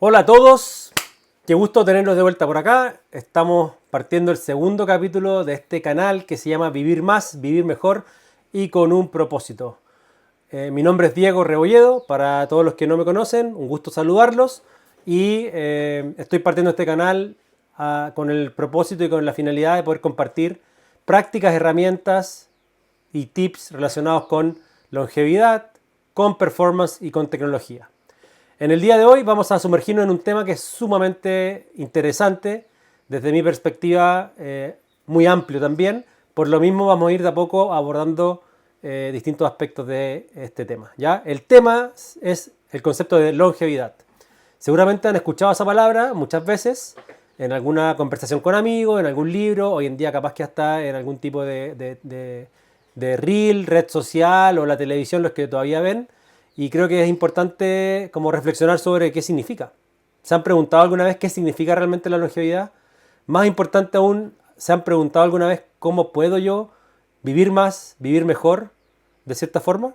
Hola a todos, qué gusto tenerlos de vuelta por acá. Estamos partiendo el segundo capítulo de este canal que se llama Vivir Más, Vivir Mejor y con un propósito. Mi nombre es Diego Rebolledo, para todos los que no me conocen, un gusto saludarlos y estoy partiendo este canal con el propósito y con la finalidad de poder compartir prácticas, herramientas y tips relacionados con longevidad, con performance y con tecnología. En el día de hoy vamos a sumergirnos en un tema que es sumamente interesante, desde mi perspectiva muy amplio también. Por lo mismo vamos a ir de a poco abordando distintos aspectos de este tema. ¿Ya? El tema es el concepto de longevidad. Seguramente han escuchado esa palabra muchas veces en alguna conversación con amigos, en algún libro, hoy en día capaz que hasta en algún tipo de reel, red social o la televisión, los que todavía ven. Y creo que es importante como reflexionar sobre qué significa. ¿Se han preguntado alguna vez qué significa realmente la longevidad? Más importante aún, ¿se han preguntado alguna vez cómo puedo yo vivir más, vivir mejor, de cierta forma?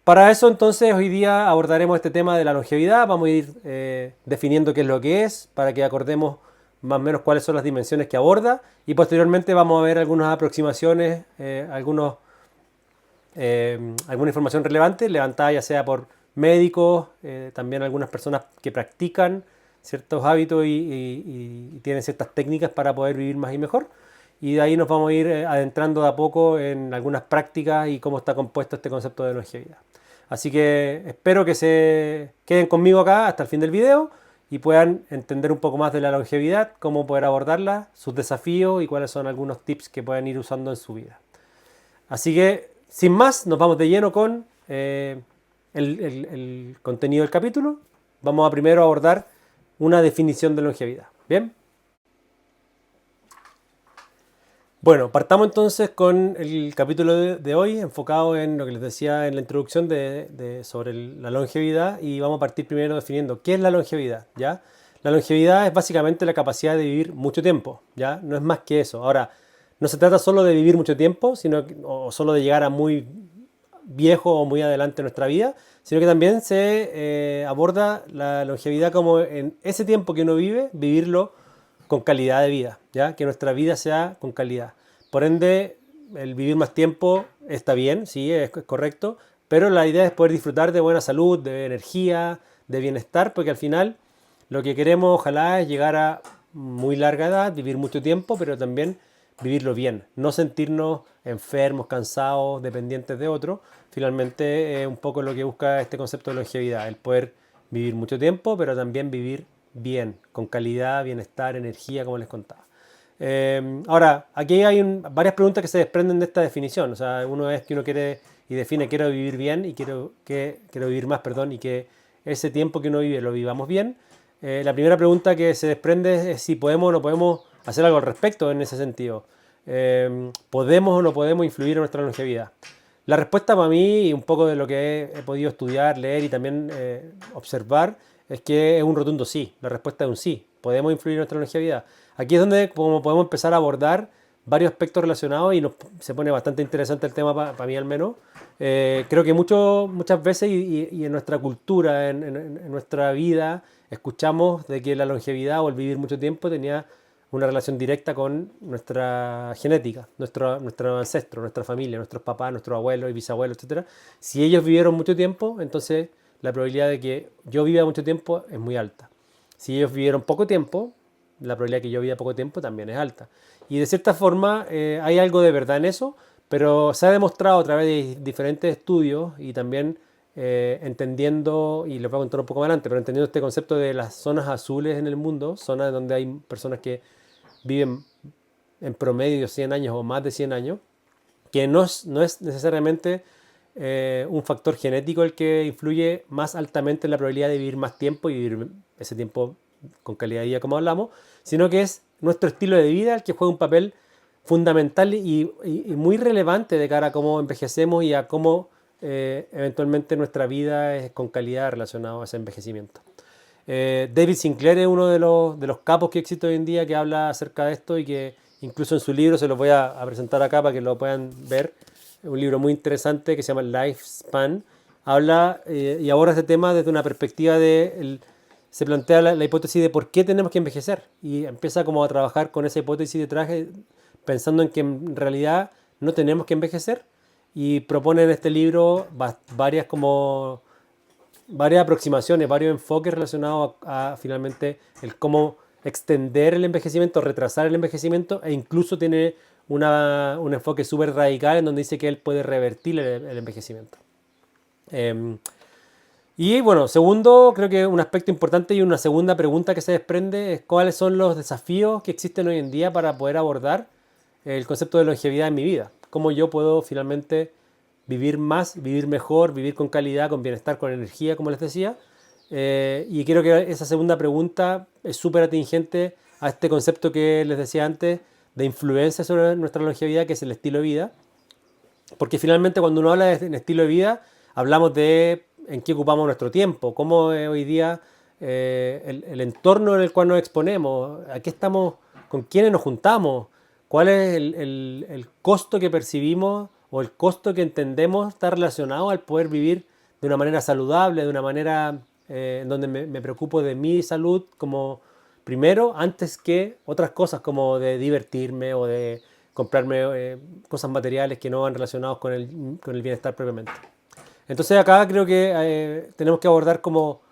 Para eso entonces hoy día abordaremos este tema de la longevidad, vamos a ir definiendo qué es lo que es, para que acordemos más o menos cuáles son las dimensiones que aborda y posteriormente vamos a ver algunas aproximaciones, alguna información relevante levantada ya sea por médicos, también algunas personas que practican ciertos hábitos y tienen ciertas técnicas para poder vivir más y mejor. Y de ahí nos vamos a ir adentrando de a poco en algunas prácticas y cómo está compuesto este concepto de longevidad. Así que espero que se queden conmigo acá hasta el fin del video y puedan entender un poco más de la longevidad, cómo poder abordarla, sus desafíos y cuáles son algunos tips que pueden ir usando en su vida. Así que, sin más, nos vamos de lleno con el contenido del capítulo. Vamos a primero abordar una definición de longevidad. ¿Bien? Bueno, partamos entonces con el capítulo de hoy, enfocado en lo que les decía en la introducción sobre la longevidad, y vamos a partir primero definiendo qué es la longevidad, ¿ya? La longevidad es básicamente la capacidad de vivir mucho tiempo, ¿ya? No es más que eso. Ahora, no se trata solo de vivir mucho tiempo, o solo de llegar a muy viejo o muy adelante en nuestra vida, sino que también se aborda la longevidad como en ese tiempo que uno vive, vivirlo con calidad de vida, ¿ya? Que nuestra vida sea con calidad. Por ende, el vivir más tiempo está bien, sí, es correcto, pero la idea es poder disfrutar de buena salud, de energía, de bienestar, porque al final lo que queremos ojalá es llegar a muy larga edad, vivir mucho tiempo, pero también vivirlo bien, no sentirnos enfermos, cansados, dependientes de otro. Finalmente es un poco lo que busca este concepto de longevidad, el poder vivir mucho tiempo, pero también vivir bien, con calidad, bienestar, energía, como les contaba. Ahora, aquí hay varias preguntas que se desprenden de esta definición. O sea, uno es que uno quiere y define quiero vivir bien y quiero vivir más, perdón, y que ese tiempo que uno vive lo vivamos bien. La primera pregunta que se desprende es si podemos o no podemos hacer algo al respecto en ese sentido. ¿Podemos o no podemos influir en nuestra longevidad? La respuesta para mí, y un poco de lo que he podido estudiar, leer y también observar, es que es un rotundo sí. La respuesta es un sí. Podemos influir en nuestra longevidad. Aquí es donde como podemos empezar a abordar varios aspectos relacionados y se pone bastante interesante el tema para mí al menos. Creo que muchas veces y en nuestra cultura, en nuestra vida, escuchamos de que la longevidad o el vivir mucho tiempo tenía una relación directa con nuestra genética, nuestro ancestro, nuestra familia, nuestros papás, nuestros abuelos y bisabuelos, etcétera. Si ellos vivieron mucho tiempo, entonces la probabilidad de que yo viva mucho tiempo es muy alta. Si ellos vivieron poco tiempo, la probabilidad de que yo viva poco tiempo también es alta. Y de cierta forma hay algo de verdad en eso, pero se ha demostrado a través de diferentes estudios y también entendiendo, y les voy a contar un poco más adelante, pero entendiendo este concepto de las zonas azules en el mundo, zonas donde hay personas que viven en promedio 100 años o más de 100 años, que no es necesariamente un factor genético el que influye más altamente en la probabilidad de vivir más tiempo y vivir ese tiempo con calidad de vida como hablamos, sino que es nuestro estilo de vida el que juega un papel fundamental y muy relevante de cara a cómo envejecemos y a cómo eventualmente nuestra vida es con calidad relacionada a ese envejecimiento. David Sinclair es uno de los capos que existe hoy en día que habla acerca de esto y que incluso en su libro se los voy a presentar acá para que lo puedan ver. Es un libro muy interesante que se llama Lifespan. Habla y aborda este tema desde una perspectiva de se plantea la hipótesis de por qué tenemos que envejecer y empieza como a trabajar con esa hipótesis detrás, pensando en que en realidad no tenemos que envejecer y propone en este libro varias aproximaciones, varios enfoques relacionados a finalmente el cómo extender el envejecimiento, retrasar el envejecimiento e incluso tiene un enfoque súper radical en donde dice que él puede revertir el envejecimiento. Eh, y bueno, segundo, creo que un aspecto importante y una segunda pregunta que se desprende es cuáles son los desafíos que existen hoy en día para poder abordar el concepto de longevidad en mi vida. Cómo yo puedo finalmente vivir más, vivir mejor, vivir con calidad, con bienestar, con energía, como les decía. Y creo que esa segunda pregunta es súper atingente a este concepto que les decía antes de influencia sobre nuestra longevidad, que es el estilo de vida. Porque finalmente cuando uno habla de estilo de vida, hablamos de en qué ocupamos nuestro tiempo, cómo hoy día el entorno en el cual nos exponemos, a qué estamos, con quiénes nos juntamos, cuál es el costo que percibimos o el costo que entendemos está relacionado al poder vivir de una manera saludable, de una manera en donde me preocupo de mi salud como primero, antes que otras cosas como de divertirme o de comprarme cosas materiales que no van relacionados con el bienestar propiamente. Entonces acá creo que tenemos que abordar como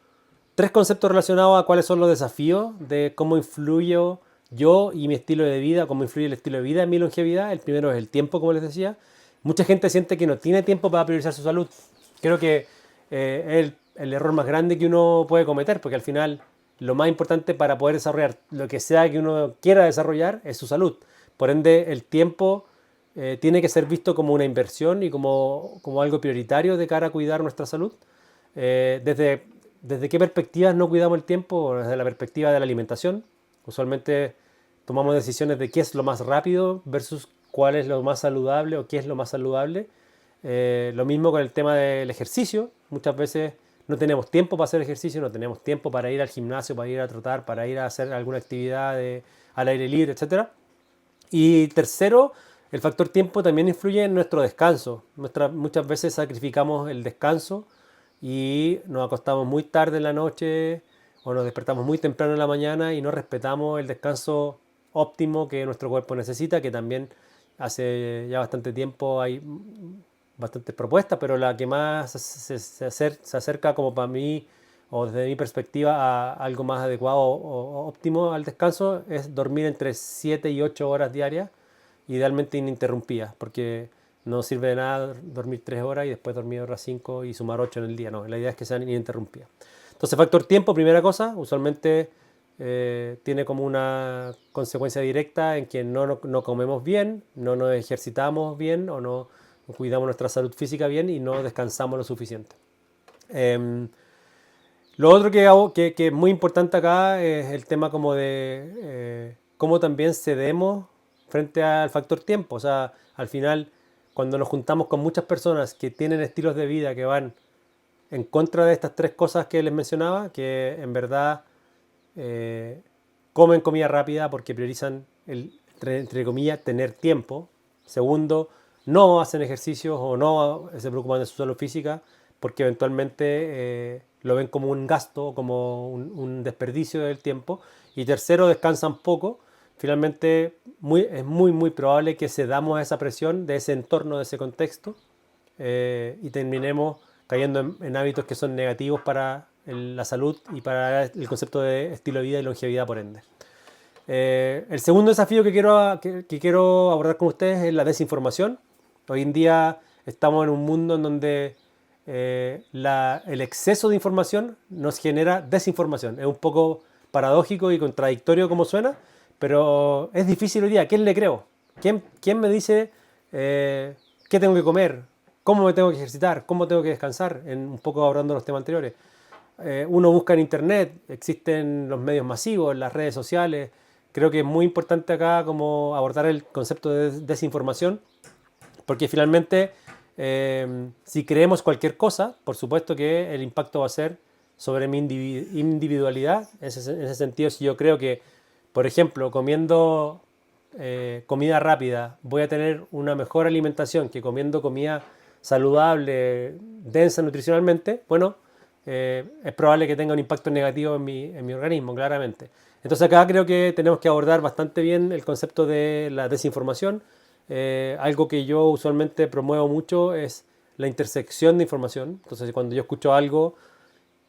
tres conceptos relacionados a cuáles son los desafíos de cómo influyo yo y mi estilo de vida, cómo influye el estilo de vida en mi longevidad. El primero es el tiempo, como les decía. Mucha gente siente que no tiene tiempo para priorizar su salud. Creo que es el error más grande que uno puede cometer, porque al final lo más importante para poder desarrollar lo que sea que uno quiera desarrollar es su salud. Por ende, el tiempo tiene que ser visto como una inversión y como algo prioritario de cara a cuidar nuestra salud. ¿Desde qué perspectivas no cuidamos el tiempo? Desde la perspectiva de la alimentación. Usualmente tomamos decisiones de qué es lo más rápido versus cuál es lo más saludable o qué es lo más saludable. Lo mismo con el tema del ejercicio. Muchas veces no tenemos tiempo para hacer ejercicio, no tenemos tiempo para ir al gimnasio, para ir a trotar, para ir a hacer alguna actividad al aire libre, etc. Y tercero, el factor tiempo también influye en nuestro descanso. Muchas veces sacrificamos el descanso y nos acostamos muy tarde en la noche o nos despertamos muy temprano en la mañana y no respetamos el descanso óptimo que nuestro cuerpo necesita, que también hace ya bastante tiempo hay bastantes propuestas, pero la que más se acerca como para mí o desde mi perspectiva a algo más adecuado o óptimo al descanso es dormir entre 7 y 8 horas diarias, idealmente ininterrumpidas, porque no sirve de nada dormir 3 horas y después dormir otras 5 y sumar 8 en el día, no, la idea es que sean ininterrumpidas. Entonces, factor tiempo, primera cosa, usualmente tiene como una consecuencia directa en que no comemos bien, no nos ejercitamos bien o no cuidamos nuestra salud física bien y no descansamos lo suficiente. Lo otro que es muy importante acá es el tema como de cómo también cedemos frente al factor tiempo. O sea, al final, cuando nos juntamos con muchas personas que tienen estilos de vida que van en contra de estas tres cosas que les mencionaba, que en verdad comen comida rápida porque priorizan entre comillas, tener tiempo. Segundo, no hacen ejercicios o no se preocupan de su salud física porque eventualmente lo ven como un gasto, como un desperdicio del tiempo. Y tercero, descansan poco. Finalmente, es muy probable que cedamos a esa presión de ese entorno, de ese contexto, y terminemos cayendo en hábitos que son negativos para la salud y para el concepto de estilo de vida y longevidad por ende. El segundo desafío que quiero abordar con ustedes es la desinformación. Hoy en día estamos en un mundo en donde el exceso de información nos genera desinformación. Es un poco paradójico y contradictorio como suena, pero es difícil hoy día. ¿A quién le creo? ¿Quién me dice qué tengo que comer? ¿Cómo me tengo que ejercitar? ¿Cómo tengo que descansar? Un poco abordando los temas anteriores. Uno busca en internet, existen los medios masivos, las redes sociales. Creo que es muy importante acá como abordar el concepto de desinformación, porque finalmente si creemos cualquier cosa, por supuesto que el impacto va a ser sobre mi individualidad. En ese sentido, si yo creo que, por ejemplo, comiendo comida rápida voy a tener una mejor alimentación que comiendo comida saludable, densa nutricionalmente, bueno, es probable que tenga un impacto negativo en mi organismo, claramente. Entonces acá creo que tenemos que abordar bastante bien el concepto de la desinformación. Algo que yo usualmente promuevo mucho es la intersección de información. Entonces cuando yo escucho algo,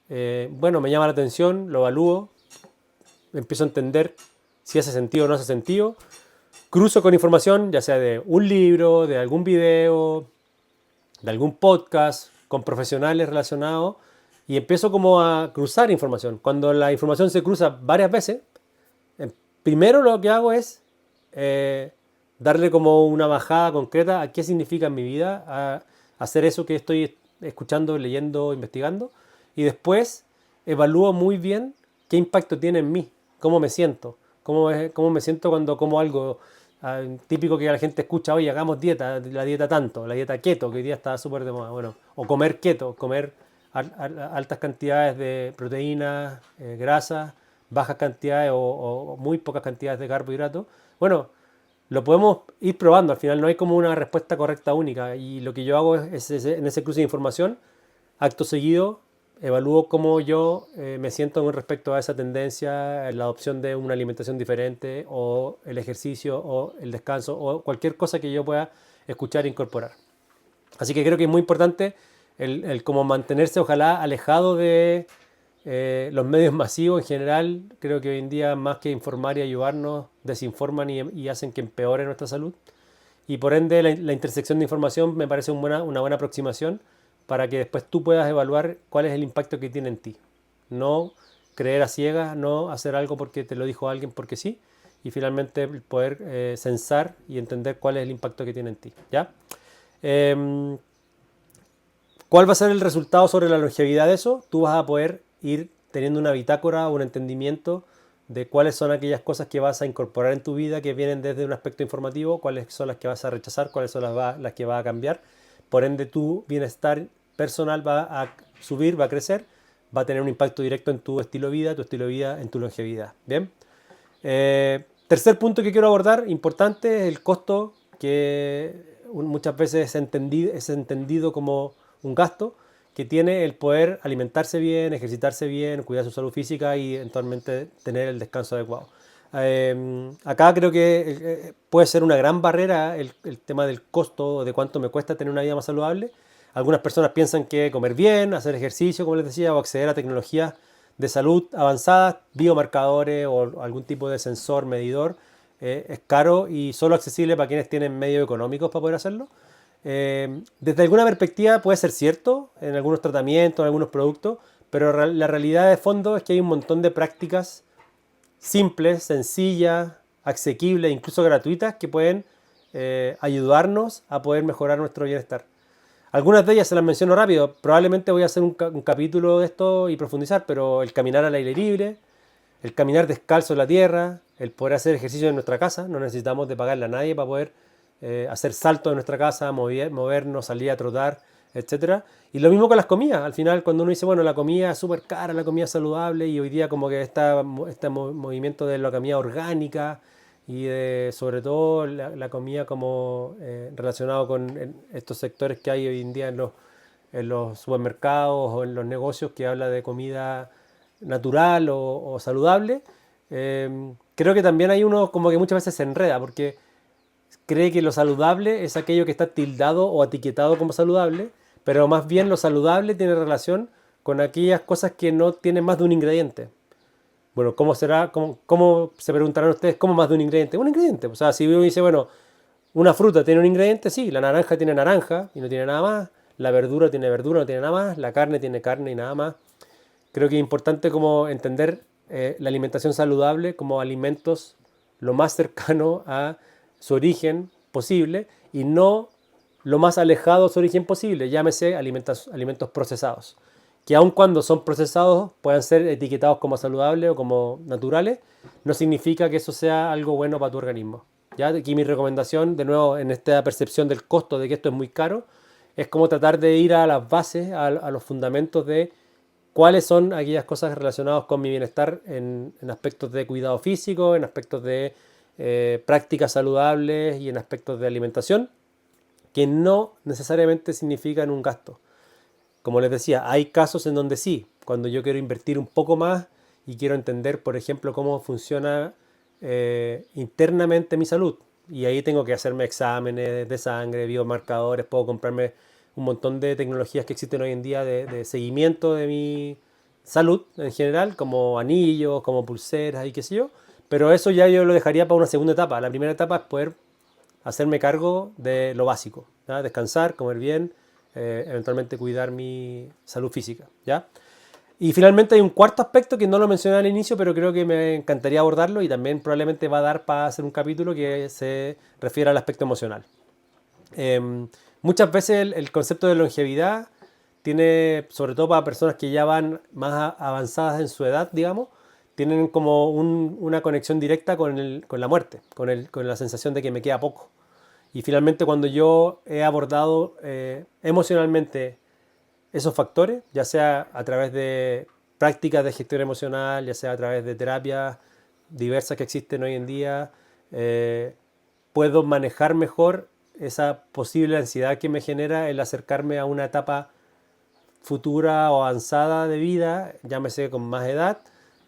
bueno, me llama la atención, lo evalúo, empiezo a entender si hace sentido o no hace sentido. Cruzo con información, ya sea de un libro, de algún video, de algún podcast, con profesionales relacionados, y empiezo como a cruzar información. Cuando la información se cruza varias veces, primero lo que hago es darle como una bajada concreta a qué significa en mi vida, a hacer eso que estoy escuchando, leyendo, investigando, y después evalúo muy bien qué impacto tiene en mí, cómo me siento, cómo me siento cuando como algo típico que la gente escucha, oye, hagamos dieta, la dieta tanto, la dieta keto, que hoy día está súper de moda, bueno, o comer keto, comer altas cantidades de proteínas, grasas, bajas cantidades o muy pocas cantidades de carbohidratos. Bueno, lo podemos ir probando, al final no hay como una respuesta correcta única y lo que yo hago en ese cruce de información, acto seguido, evalúo cómo yo me siento con respecto a esa tendencia, la adopción de una alimentación diferente o el ejercicio o el descanso o cualquier cosa que yo pueda escuchar e incorporar. Así que creo que es muy importante el como mantenerse ojalá alejado de los medios masivos en general. Creo que hoy en día más que informar y ayudarnos, desinforman y hacen que empeore nuestra salud. Y por ende la intersección de información me parece una buena aproximación para que después tú puedas evaluar cuál es el impacto que tiene en ti. No creer a ciegas, no hacer algo porque te lo dijo alguien porque sí, y finalmente poder censar y entender cuál es el impacto que tiene en ti. ¿Ya? Em, ¿Cuál va a ser el resultado sobre la longevidad de eso? Tú vas a poder ir teniendo una bitácora o un entendimiento de cuáles son aquellas cosas que vas a incorporar en tu vida que vienen desde un aspecto informativo, cuáles son las que vas a rechazar, cuáles son las que vas a cambiar. Por ende, tu bienestar personal va a subir, va a crecer, va a tener un impacto directo en tu estilo de vida en tu longevidad. Bien. Tercer punto que quiero abordar, importante, es el costo que muchas veces es entendido como un gasto que tiene el poder alimentarse bien, ejercitarse bien, cuidar su salud física y eventualmente tener el descanso adecuado. Acá creo que puede ser una gran barrera el tema del costo, de cuánto me cuesta tener una vida más saludable. Algunas personas piensan que comer bien, hacer ejercicio, como les decía, o acceder a tecnologías de salud avanzadas, biomarcadores o algún tipo de sensor, medidor, es caro y solo accesible para quienes tienen medios económicos para poder hacerlo. Desde alguna perspectiva puede ser cierto en algunos tratamientos, en algunos productos, pero la realidad de fondo es que hay un montón de prácticas simples, sencillas, asequibles, incluso gratuitas, que pueden ayudarnos a poder mejorar nuestro bienestar. Algunas de ellas se las menciono rápido, probablemente voy a hacer un capítulo de esto y profundizar, pero el caminar al aire libre, el caminar descalzo en la tierra, el poder hacer ejercicio en nuestra casa, no necesitamos de pagarle a nadie para poder hacer saltos en nuestra casa, movernos, salir a trotar, etcétera. Y lo mismo con las comidas. Al final, cuando uno dice, bueno, la comida es súper cara, la comida es saludable, y hoy día como que este movimiento de la comida orgánica y sobre todo la comida como relacionado con estos sectores que hay hoy en día en los supermercados o en los negocios que habla de comida natural o saludable, creo que también hay uno como que muchas veces se enreda porque cree que lo saludable es aquello que está tildado o etiquetado como saludable, pero más bien lo saludable tiene relación con aquellas cosas que no tienen más de un ingrediente. Bueno, ¿cómo será? ¿Cómo se preguntarán ustedes? ¿Cómo más de un ingrediente? Un ingrediente. O sea, si uno dice, bueno, una fruta tiene un ingrediente, sí, la naranja tiene naranja y no tiene nada más, la verdura tiene verdura, no tiene nada más, la carne tiene carne y nada más. Creo que es importante como entender la alimentación saludable como alimentos lo más cercano a su origen posible y no lo más alejado de su origen posible, llámese alimentos procesados, que aun cuando son procesados puedan ser etiquetados como saludables o como naturales, no significa que eso sea algo bueno para tu organismo. ¿Ya? Aquí mi recomendación, de nuevo, en esta percepción del costo de que esto es muy caro, es como tratar de ir a las bases, a los fundamentos de cuáles son aquellas cosas relacionadas con mi bienestar en aspectos de cuidado físico, en aspectos de prácticas saludables y en aspectos de alimentación, que no necesariamente significan un gasto. como les decía, hay casos en donde sí, cuando yo quiero invertir un poco más y quiero entender, por ejemplo, cómo funciona internamente mi salud. Y ahí tengo que hacerme exámenes de sangre, biomarcadores, puedo comprarme un montón de tecnologías que existen hoy en día de seguimiento de mi salud en general, como anillos, como pulseras y qué sé yo. Pero eso ya yo lo dejaría para una segunda etapa. La primera etapa es poder hacerme cargo de lo básico, ¿ya? Descansar, comer bien, eventualmente cuidar mi salud física, ¿ya? Y finalmente hay un cuarto aspecto que no lo mencioné al inicio, pero creo que me encantaría abordarlo y también probablemente va a dar para hacer un capítulo que se refiere al aspecto emocional. Muchas veces el concepto de longevidad tiene, sobre todo para personas que ya van más avanzadas en su edad, digamos, tienen como una conexión directa con la muerte, con la sensación de que me queda poco. Y finalmente cuando yo he abordado emocionalmente esos factores, ya sea a través de prácticas de gestión emocional, ya sea a través de terapias diversas que existen hoy en día, eh, puedo manejar mejor esa posible ansiedad que me genera el acercarme a una etapa futura o avanzada de vida, llámese con más edad,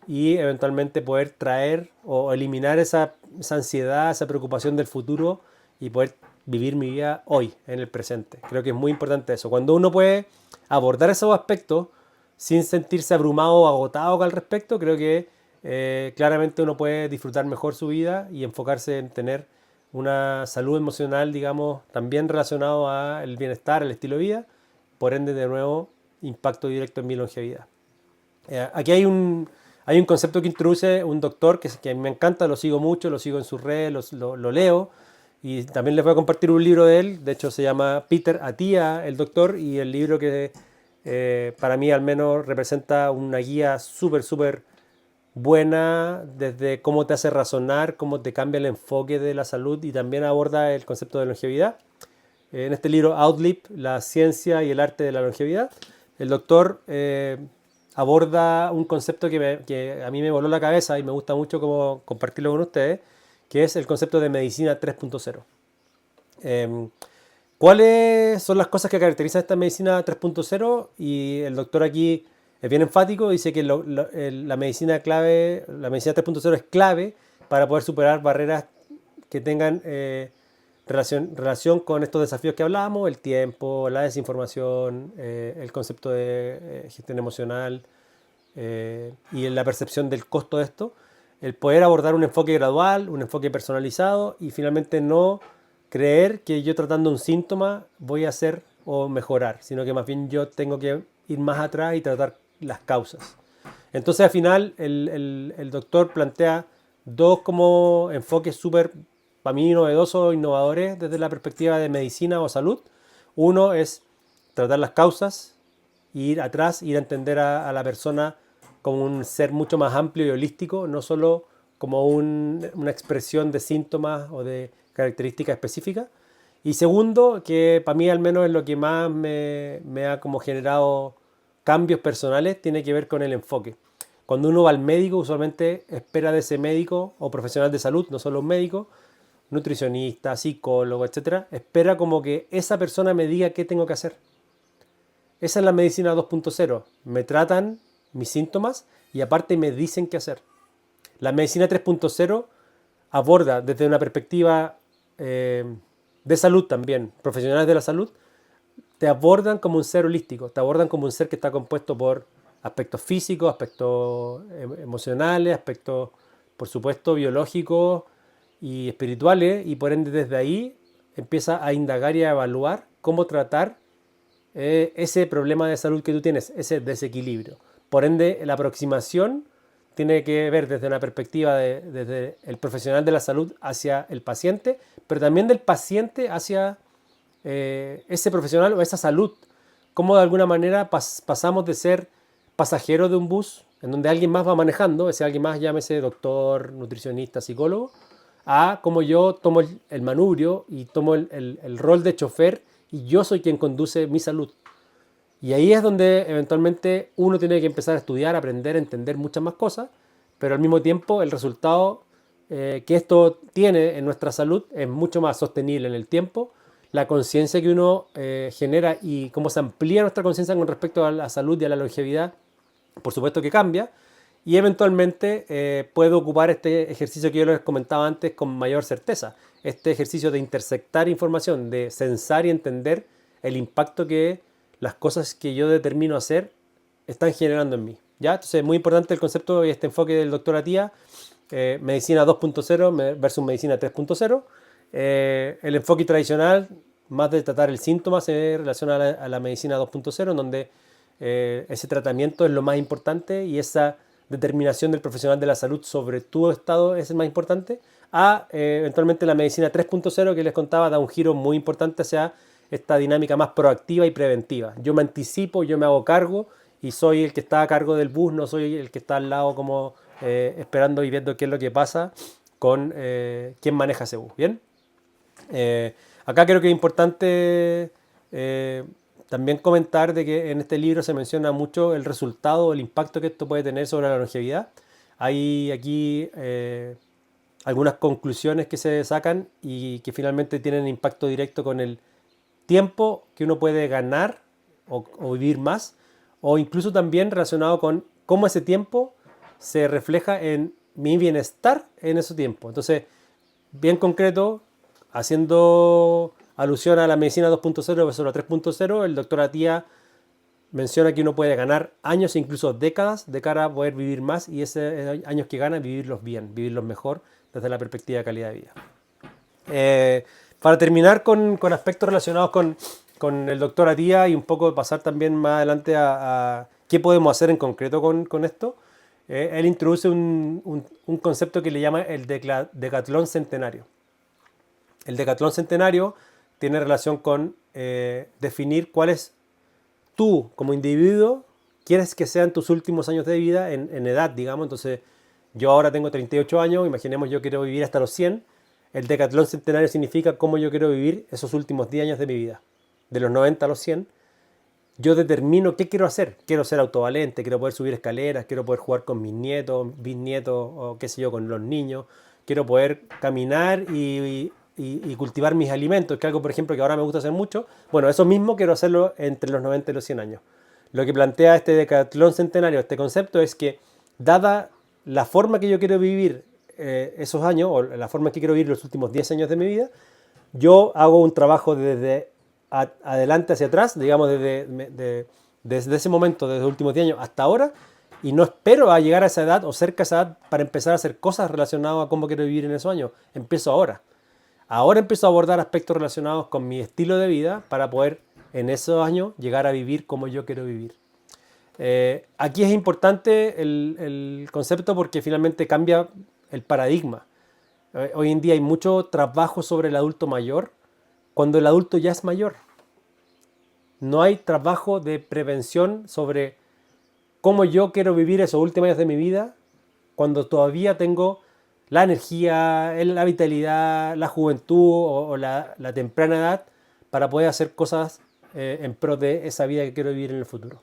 y eventualmente poder traer o eliminar esa ansiedad, esa preocupación del futuro y poder vivir mi vida hoy, en el presente. Creo que es muy importante eso. Cuando uno puede abordar esos aspectos sin sentirse abrumado o agotado al respecto, creo que claramente uno puede disfrutar mejor su vida y enfocarse en tener una salud emocional, digamos, también relacionado al bienestar, al estilo de vida, por ende, de nuevo, impacto directo en mi longevidad. Aquí hay un concepto que introduce un doctor que me encanta, lo sigo mucho, lo sigo en sus redes, lo leo y también les voy a compartir un libro de él, de hecho se llama Peter Attia, el doctor, y el libro que para mí al menos representa una guía súper buena desde cómo te hace razonar, cómo te cambia el enfoque de la salud y también aborda el concepto de longevidad. En este libro, Outlive, la ciencia y el arte de la longevidad, el doctor aborda un concepto que a mí me voló la cabeza y me gusta mucho como compartirlo con ustedes, que es el concepto de medicina 3.0. Eh, ¿Cuáles son las cosas que caracterizan esta medicina 3.0? Y el doctor aquí es bien enfático, dice que la medicina clave, la medicina 3.0 es clave para poder superar barreras que tengan relación con estos desafíos que hablábamos, el tiempo, la desinformación, el concepto de gestión emocional y la percepción del costo de esto, el poder abordar un enfoque gradual, un enfoque personalizado y finalmente no creer que yo tratando un síntoma voy a hacer o mejorar, sino que más bien yo tengo que ir más atrás y tratar las causas. Entonces al final el doctor plantea dos como enfoques súper, para mí, novedosos, innovadores desde la perspectiva de medicina o salud. Uno es tratar las causas, ir atrás, ir a entender a la persona como un ser mucho más amplio y holístico, no solo como una expresión de síntomas o de características específicas. Y segundo, que para mí al menos es lo que más me ha como generado cambios personales, tiene que ver con el enfoque. Cuando uno va al médico, usualmente espera de ese médico o profesional de salud, no solo un médico, nutricionista, psicólogo, etcétera, espera como que esa persona me diga qué tengo que hacer. Esa es la medicina 2.0. Me tratan mis síntomas y aparte me dicen qué hacer. La medicina 3.0 aborda desde una perspectiva de salud también, profesionales de la salud, te abordan como un ser holístico, te abordan como un ser que está compuesto por aspectos físicos, aspectos emocionales, aspectos, por supuesto, biológicos y espirituales, y por ende desde ahí empieza a indagar y a evaluar cómo tratar ese problema de salud que tú tienes, ese desequilibrio. Por ende, la aproximación tiene que ver desde una perspectiva desde el profesional de la salud hacia el paciente, pero también del paciente hacia ese profesional o esa salud. Cómo de alguna manera pasamos de ser pasajeros de un bus en donde alguien más va manejando, ese alguien más llámese doctor, nutricionista, psicólogo, a cómo yo tomo el manubrio y tomo el rol de chofer y yo soy quien conduce mi salud. Y ahí es donde eventualmente uno tiene que empezar a estudiar, aprender, entender muchas más cosas, pero al mismo tiempo el resultado que esto tiene en nuestra salud es mucho más sostenible en el tiempo. la conciencia que uno genera y cómo se amplía nuestra conciencia con respecto a la salud y a la longevidad, por supuesto que cambia. Y eventualmente puedo ocupar este ejercicio que yo les comentaba antes con mayor certeza. Este ejercicio de intersectar información, de sensar y entender el impacto que las cosas que yo determino hacer están generando en mí. ¿Ya? Entonces es muy importante el concepto y este enfoque del doctor Atía, medicina 2.0 versus medicina 3.0. El enfoque tradicional, más de tratar el síntoma, se relaciona a la medicina 2.0, en donde ese tratamiento es lo más importante y esa determinación del profesional de la salud sobre tu estado es el más importante, a eventualmente la medicina 3.0 que les contaba da un giro muy importante hacia esta dinámica más proactiva y preventiva. Yo me anticipo, yo me hago cargo y soy el que está a cargo del bus, no soy el que está al lado como esperando y viendo qué es lo que pasa con quién maneja ese bus. ¿Bien? Acá creo que es importante también comentar de que en este libro se menciona mucho el resultado, el impacto que esto puede tener sobre la longevidad. Hay aquí algunas conclusiones que se sacan y que finalmente tienen impacto directo con el tiempo que uno puede ganar o vivir más, o incluso también relacionado con cómo ese tiempo se refleja en mi bienestar en ese tiempo. Entonces, bien concreto, haciendo alusión a la medicina 2.0 versus la 3.0, el doctor Atía menciona que uno puede ganar años e incluso décadas de cara a poder vivir más y esos años que gana, vivirlos bien, vivirlos mejor desde la perspectiva de calidad de vida. Para terminar con aspectos relacionados con el doctor Atía y un poco pasar también más adelante a qué podemos hacer en concreto con esto, él introduce un concepto que le llama el decatlón centenario. El decatlón centenario tiene relación con definir cuáles tú como individuo quieres que sean tus últimos años de vida en edad, digamos. Entonces, yo ahora tengo 38 años, imaginemos yo quiero vivir hasta los 100. El decatlón centenario significa cómo yo quiero vivir esos últimos 10 años de mi vida. De los 90 a los 100, yo determino qué quiero hacer. Quiero ser autovalente, quiero poder subir escaleras, quiero poder jugar con mis nietos, bisnietos o qué sé yo, con los niños. Quiero poder caminar y cultivar mis alimentos, que es algo, por ejemplo, que ahora me gusta hacer mucho. Bueno, eso mismo quiero hacerlo entre los 90 y los 100 años. Lo que plantea este decatlón centenario, este concepto, es que dada la forma que yo quiero vivir esos años, o la forma que quiero vivir los últimos 10 años de mi vida, yo hago un trabajo desde adelante hacia atrás, digamos, desde ese momento, desde los últimos 10 años hasta ahora, y no espero a llegar a esa edad o cerca a esa edad para empezar a hacer cosas relacionadas a cómo quiero vivir en esos años. Empiezo ahora. Ahora empiezo a abordar aspectos relacionados con mi estilo de vida para poder en esos años llegar a vivir como yo quiero vivir. Aquí es importante el concepto porque finalmente cambia el paradigma. Hoy en día hay mucho trabajo sobre el adulto mayor cuando el adulto ya es mayor. No hay trabajo de prevención sobre cómo yo quiero vivir esos últimos años de mi vida cuando todavía tengo la energía, la vitalidad, la juventud o la temprana edad para poder hacer cosas en pro de esa vida que quiero vivir en el futuro.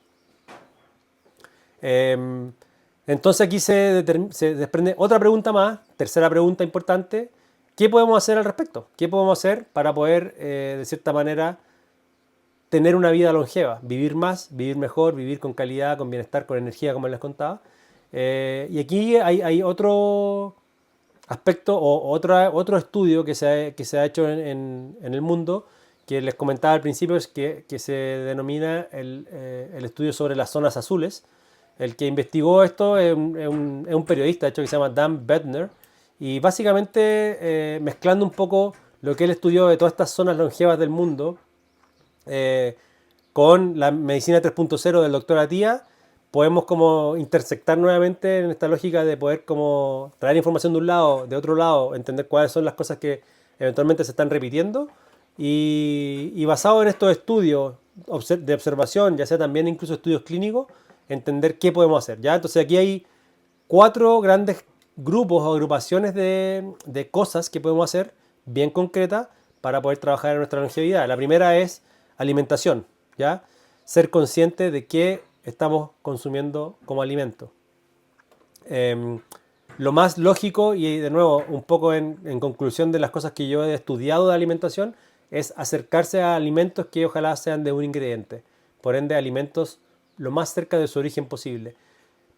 Entonces aquí se desprende otra pregunta más, tercera pregunta importante. ¿Qué podemos hacer al respecto? ¿Qué podemos hacer para poder, de cierta manera, tener una vida longeva? Vivir más, vivir mejor, vivir con calidad, con bienestar, con energía, como les contaba. Y aquí hay otro aspecto o otro estudio que se ha hecho en el mundo, que les comentaba al principio, es que se denomina el estudio sobre las zonas azules. El que investigó esto es un periodista, de hecho, que se llama Dan Bedner, y básicamente mezclando un poco lo que él estudió de todas estas zonas longevas del mundo con la medicina 3.0 del doctor Atía, podemos como intersectar nuevamente en esta lógica de poder como traer información de un lado, de otro lado, entender cuáles son las cosas que eventualmente se están repitiendo y basado en estos estudios de observación, ya sea también incluso estudios clínicos, entender qué podemos hacer, ¿ya? Entonces aquí hay 4 grandes grupos o agrupaciones de cosas que podemos hacer bien concretas para poder trabajar en nuestra longevidad. La primera es alimentación, ¿ya? Ser consciente de qué estamos consumiendo como alimento. Lo más lógico, y de nuevo, un poco en conclusión de las cosas que yo he estudiado de alimentación, es acercarse a alimentos que ojalá sean de un ingrediente. Por ende, alimentos lo más cerca de su origen posible.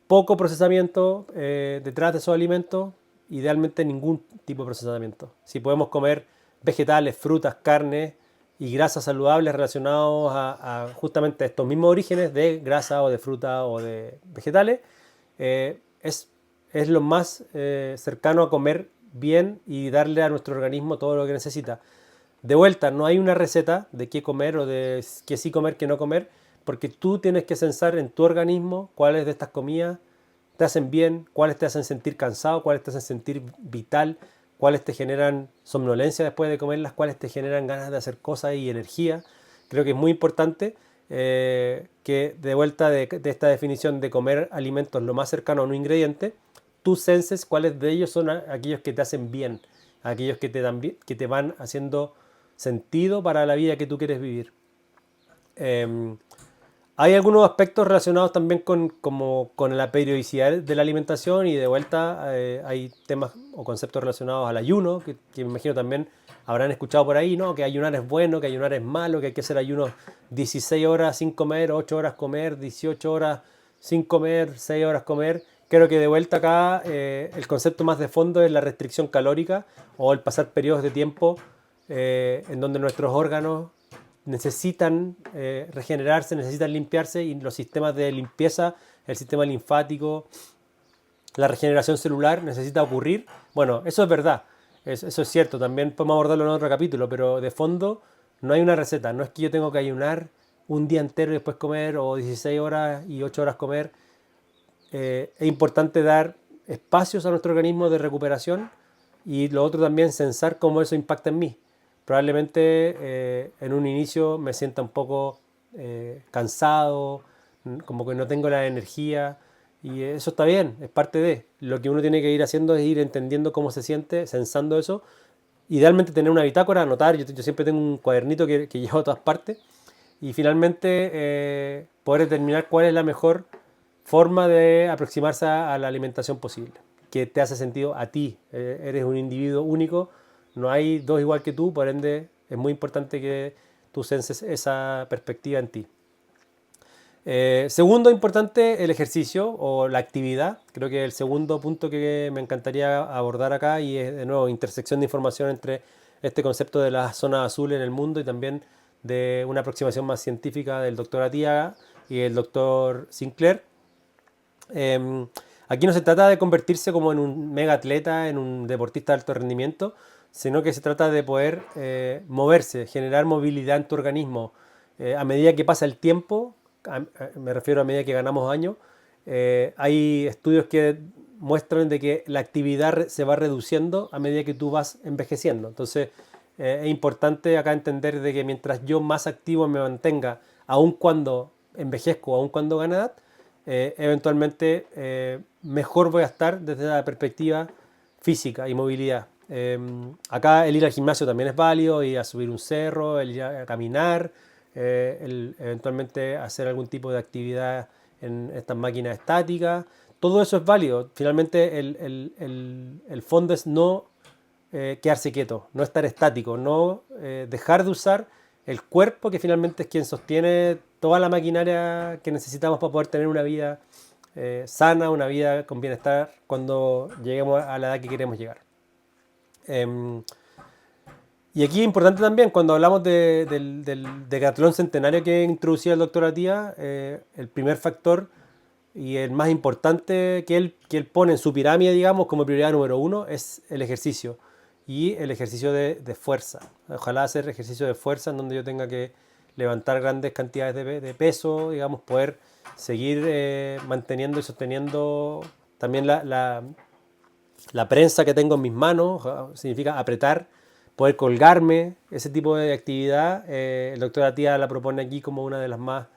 Poco procesamiento detrás de esos alimentos, idealmente ningún tipo de procesamiento. Si podemos comer vegetales, frutas, carnes y grasas saludables relacionados a justamente estos mismos orígenes de grasa o de fruta o de vegetales, eh, es, es lo más cercano a comer bien y darle a nuestro organismo todo lo que necesita. De vuelta, no hay una receta de qué comer o de qué sí comer, qué no comer, porque tú tienes que pensar en tu organismo cuáles de estas comidas te hacen bien, cuáles te hacen sentir cansado, cuáles te hacen sentir vital, cuáles te generan somnolencia después de comerlas, cuáles te generan ganas de hacer cosas y energía. Creo que es muy importante que de vuelta de esta definición de comer alimentos lo más cercano a un ingrediente, tú senses cuáles de ellos son aquellos que te hacen bien, aquellos que te van haciendo sentido para la vida que tú quieres vivir. Eh, Hay algunos aspectos relacionados también con la periodicidad de la alimentación y de vuelta hay temas o conceptos relacionados al ayuno, que me imagino también habrán escuchado por ahí, ¿no? Que ayunar es bueno, que ayunar es malo, que hay que hacer ayunos 16 horas sin comer, 8 horas comer, 18 horas sin comer, 6 horas comer. Creo que de vuelta acá el concepto más de fondo es la restricción calórica o el pasar periodos de tiempo en donde nuestros órganos necesitan regenerarse, necesitan limpiarse y los sistemas de limpieza, el sistema linfático, la regeneración celular necesita ocurrir. Bueno, eso es verdad, eso es cierto, también podemos abordarlo en otro capítulo, pero de fondo no hay una receta, no es que yo tengo que ayunar un día entero y después comer o 16 horas y 8 horas comer. Es importante dar espacios a nuestro organismo de recuperación y lo otro también sensar cómo eso impacta en mí. Probablemente en un inicio me sienta un poco cansado, como que no tengo la energía y eso está bien, es parte de. Lo que uno tiene que ir haciendo es ir entendiendo cómo se siente, sensando eso. Idealmente tener una bitácora, anotar, yo siempre tengo un cuadernito que llevo a todas partes y finalmente poder determinar cuál es la mejor forma de aproximarse a la alimentación posible, que te hace sentido a ti. Eres un individuo único, no hay dos igual que tú, por ende es muy importante que tú senses esa perspectiva en ti. Segundo importante, el ejercicio o la actividad. Creo que el segundo punto que me encantaría abordar acá y es de nuevo intersección de información entre este concepto de las zonas azules en el mundo y también de una aproximación más científica del doctor Atiaga y el doctor Sinclair. Eh, Aquí no se trata de convertirse como en un mega atleta, en un deportista de alto rendimiento, sino que se trata de poder moverse, generar movilidad en tu organismo. A medida que pasa el tiempo, me refiero a medida que ganamos años, hay estudios que muestran de que la actividad se va reduciendo a medida que tú vas envejeciendo. Entonces, es importante acá entender de que mientras yo más activo me mantenga, aun cuando envejezco, aun cuando gane edad, eventualmente mejor voy a estar desde la perspectiva física y movilidad. Acá el ir al gimnasio también es válido, ir a subir un cerro, el ir a caminar, el eventualmente hacer algún tipo de actividad en estas máquinas estáticas. Todo eso es válido. Finalmente el fondo es no quedarse quieto, no estar estático, no dejar de usar el cuerpo que finalmente es quien sostiene toda la maquinaria que necesitamos para poder tener una vida sana, una vida con bienestar cuando lleguemos a la edad que queremos llegar. Eh, y aquí es importante también, cuando hablamos del decatlón centenario que introducía el doctor Atía, el primer factor y el más importante que él pone en su pirámide, digamos, como prioridad número uno, es el ejercicio. Y el ejercicio de fuerza. Ojalá hacer ejercicio de fuerza en donde yo tenga que levantar grandes cantidades de peso, digamos, poder seguir manteniendo y sosteniendo también la prensa que tengo en mis manos, significa apretar, poder colgarme, ese tipo de actividad. El doctor Atía la propone aquí como una de las más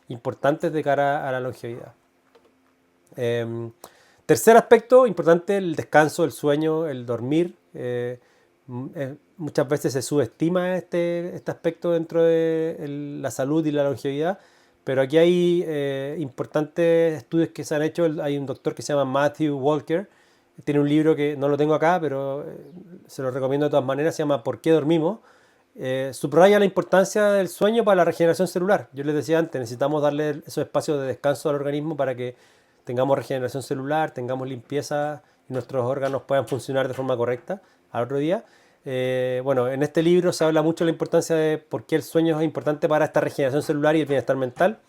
importantes de cara a la longevidad. Tercer aspecto importante, el descanso, el sueño, el dormir. Muchas veces se subestima este aspecto dentro de la salud y la longevidad, pero aquí hay importantes estudios que se han hecho. Hay un doctor que se llama Matthew Walker, tiene un libro que no lo tengo acá, pero se lo recomiendo de todas maneras, se llama ¿Por qué dormimos? subraya la importancia del sueño para la regeneración celular. Yo les decía antes, necesitamos darle esos espacios de descanso al organismo para que tengamos regeneración celular, tengamos limpieza y nuestros órganos puedan funcionar de forma correcta al otro día. Bueno, en este libro se habla mucho de la importancia de por qué el sueño es importante para esta regeneración celular y el bienestar mental.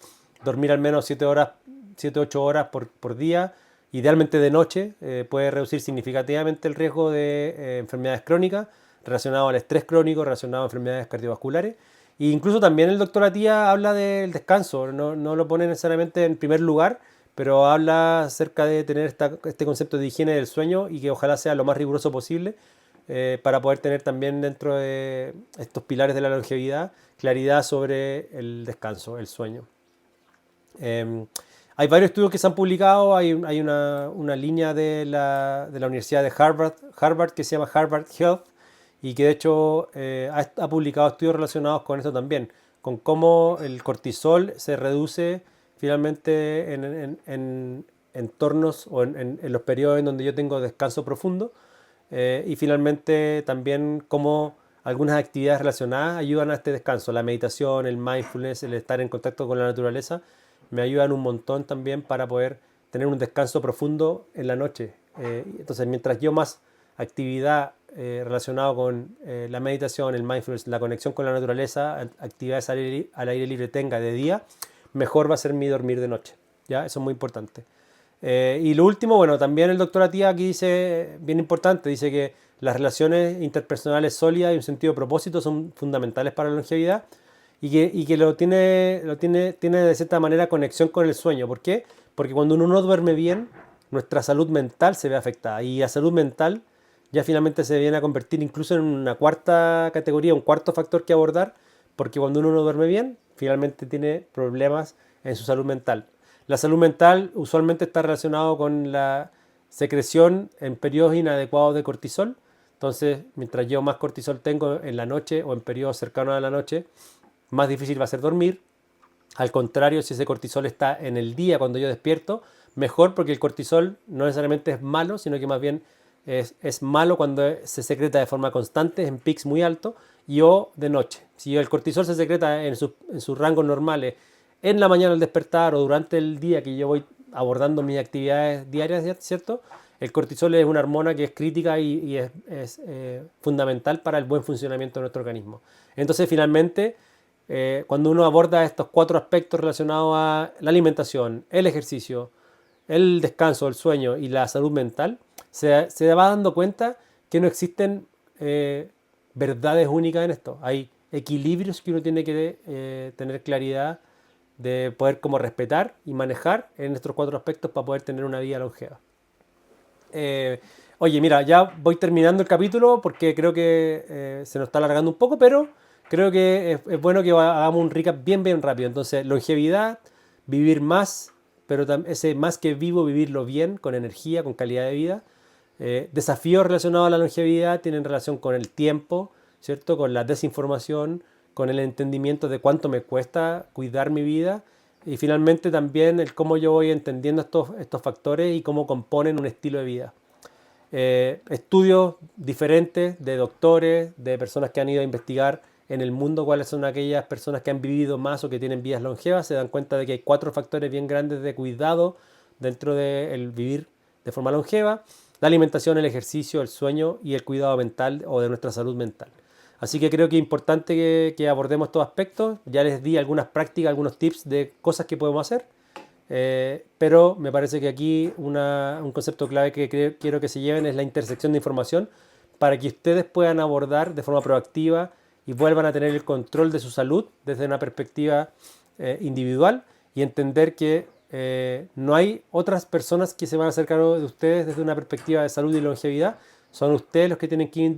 Dormir al menos 7 horas, 7-8 horas por día, idealmente de noche, puede reducir significativamente el riesgo de enfermedades crónicas relacionado al estrés crónico, relacionado a enfermedades cardiovasculares. E incluso también el doctor Atía habla del descanso, no lo pone necesariamente en primer lugar, pero habla acerca de tener este concepto de higiene del sueño y que ojalá sea lo más riguroso posible para poder tener también dentro de estos pilares de la longevidad claridad sobre el descanso, el sueño. Hay varios estudios que se han publicado, hay una línea de la Universidad de Harvard que se llama Harvard Health y que de hecho ha publicado estudios relacionados con esto también, con cómo el cortisol se reduce finalmente en entornos o en los periodos en donde yo tengo descanso profundo y finalmente también cómo algunas actividades relacionadas ayudan a este descanso, la meditación, el mindfulness, el estar en contacto con la naturaleza me ayudan un montón también para poder tener un descanso profundo en la noche. Entonces, mientras yo más actividad relacionada con la meditación, el mindfulness, la conexión con la naturaleza, actividades al aire libre tenga de día, mejor va a ser mi dormir de noche. ¿Ya? Eso es muy importante. Y lo último, bueno, también el doctor Atía aquí dice, bien importante, dice que las relaciones interpersonales sólidas y un sentido de propósito son fundamentales para la longevidad y que tiene de cierta manera conexión con el sueño. ¿Por qué? Porque cuando uno no duerme bien, nuestra salud mental se ve afectada y la salud mental ya finalmente se viene a convertir incluso en una cuarta categoría, un cuarto factor que abordar, porque cuando uno no duerme bien, finalmente tiene problemas en su salud mental. La salud mental usualmente está relacionado con la secreción en periodos inadecuados de cortisol. Entonces, mientras yo más cortisol tengo en la noche o en periodos cercanos a la noche, más difícil va a ser dormir. Al contrario, si ese cortisol está en el día cuando yo despierto, mejor porque el cortisol no necesariamente es malo, sino que más bien es malo cuando se secreta de forma constante, en pics muy altos, y o de noche. Si el cortisol se secreta en sus rangos normales en la mañana al despertar o durante el día que yo voy abordando mis actividades diarias, ¿cierto? El cortisol es una hormona que es crítica y es fundamental para el buen funcionamiento de nuestro organismo. Entonces, finalmente, cuando uno aborda estos 4 aspectos relacionados a la alimentación, el ejercicio, el descanso, el sueño y la salud mental, se va dando cuenta que no existen verdades únicas en esto. Hay equilibrios que uno tiene que tener claridad de poder como respetar y manejar en estos 4 aspectos para poder tener una vida longeva. Oye, mira, ya voy terminando el capítulo porque creo que se nos está alargando un poco, pero creo que es bueno que hagamos un recap bien rápido. Entonces, longevidad, vivir más, pero ese más que vivo, vivirlo bien, con energía, con calidad de vida. Desafíos relacionados a la longevidad tienen relación con el tiempo, ¿cierto? Con la desinformación, con el entendimiento de cuánto me cuesta cuidar mi vida y finalmente también el cómo yo voy entendiendo estos factores y cómo componen un estilo de vida. Estudios diferentes de doctores, de personas que han ido a investigar en el mundo cuáles son aquellas personas que han vivido más o que tienen vidas longevas, se dan cuenta de que hay 4 factores bien grandes de cuidado dentro del vivir de forma longeva: la alimentación, el ejercicio, el sueño y el cuidado mental o de nuestra salud mental. Así que creo que es importante que abordemos estos aspectos. Ya les di algunas prácticas, algunos tips de cosas que podemos hacer. Pero me parece que aquí un concepto clave que quiero que se lleven es la intersección de información para que ustedes puedan abordar de forma proactiva y vuelvan a tener el control de su salud desde una perspectiva individual y entender que no hay otras personas que se van a hacer cargo de ustedes desde una perspectiva de salud y longevidad. Son ustedes los que tienen que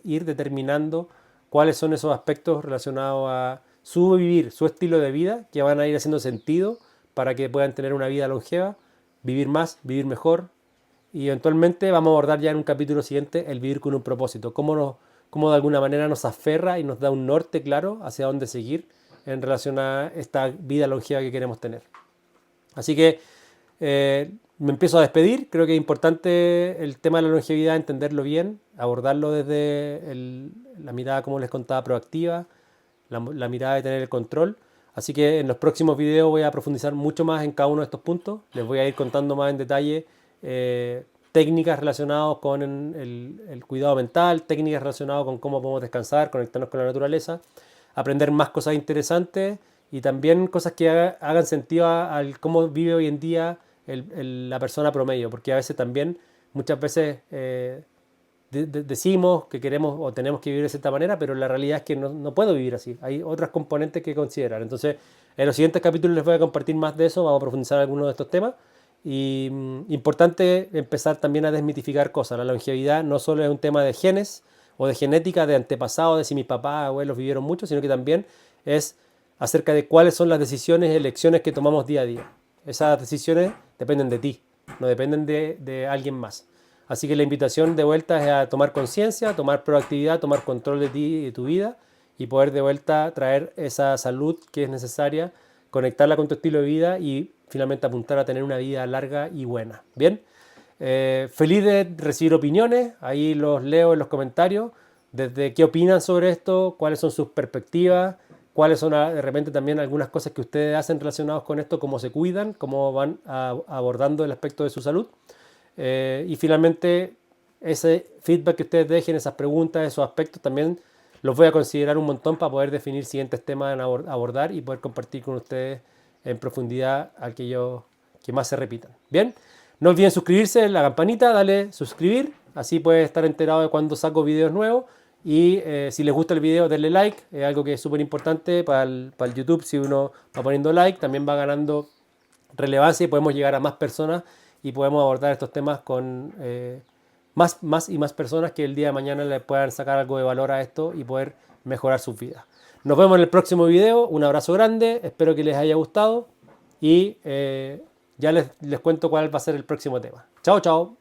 ir determinando cuáles son esos aspectos relacionados a su vivir, su estilo de vida, que van a ir haciendo sentido para que puedan tener una vida longeva, vivir más, vivir mejor. Y eventualmente vamos a abordar ya en un capítulo siguiente el vivir con un propósito, cómo de alguna manera nos aferra y nos da un norte claro hacia dónde seguir en relación a esta vida longeva que queremos tener. Así que Me empiezo a despedir. Creo que es importante el tema de la longevidad, entenderlo bien, abordarlo desde la mirada, como les contaba, proactiva, la mirada de tener el control. Así que en los próximos videos voy a profundizar mucho más en cada uno de estos puntos. Les voy a ir contando más en detalle técnicas relacionadas con el cuidado mental, técnicas relacionadas con cómo podemos descansar, conectarnos con la naturaleza, aprender más cosas interesantes y también cosas que hagan sentido al cómo vive hoy en día la persona promedio, porque a veces también, muchas veces decimos que queremos o tenemos que vivir de cierta manera, pero la realidad es que no puedo vivir así. Hay otras componentes que considerar. Entonces, en los siguientes capítulos les voy a compartir más de eso, vamos a profundizar en algunos de estos temas. Y importante empezar también a desmitificar cosas. La longevidad no solo es un tema de genes o de genética, de antepasados, de si mis papás, abuelos vivieron mucho, sino que también es acerca de cuáles son las decisiones y elecciones que tomamos día a día. Esas decisiones dependen de ti, no dependen de alguien más. Así que la invitación de vuelta es a tomar conciencia, tomar proactividad, tomar control de ti y de tu vida y poder de vuelta traer esa salud que es necesaria, conectarla con tu estilo de vida y finalmente apuntar a tener una vida larga y buena. Bien, feliz de recibir opiniones, ahí los leo en los comentarios, desde qué opinan sobre esto, cuáles son sus perspectivas, cuáles son de repente también algunas cosas que ustedes hacen relacionadas con esto, cómo se cuidan, cómo van abordando el aspecto de su salud. Y finalmente, ese feedback que ustedes dejen, esas preguntas, esos aspectos, también los voy a considerar un montón para poder definir siguientes temas a abordar y poder compartir con ustedes en profundidad aquellos que más se repitan. Bien, no olviden suscribirse, la campanita, dale suscribir, así puedes estar enterado de cuando saco videos nuevos. Y si les gusta el video, denle like, es algo que es súper importante para el YouTube. Si uno va poniendo like, también va ganando relevancia y podemos llegar a más personas y podemos abordar estos temas con más y más personas que el día de mañana le puedan sacar algo de valor a esto y poder mejorar sus vidas. Nos vemos en el próximo video, un abrazo grande, espero que les haya gustado y ya les cuento cuál va a ser el próximo tema. Chao, chao.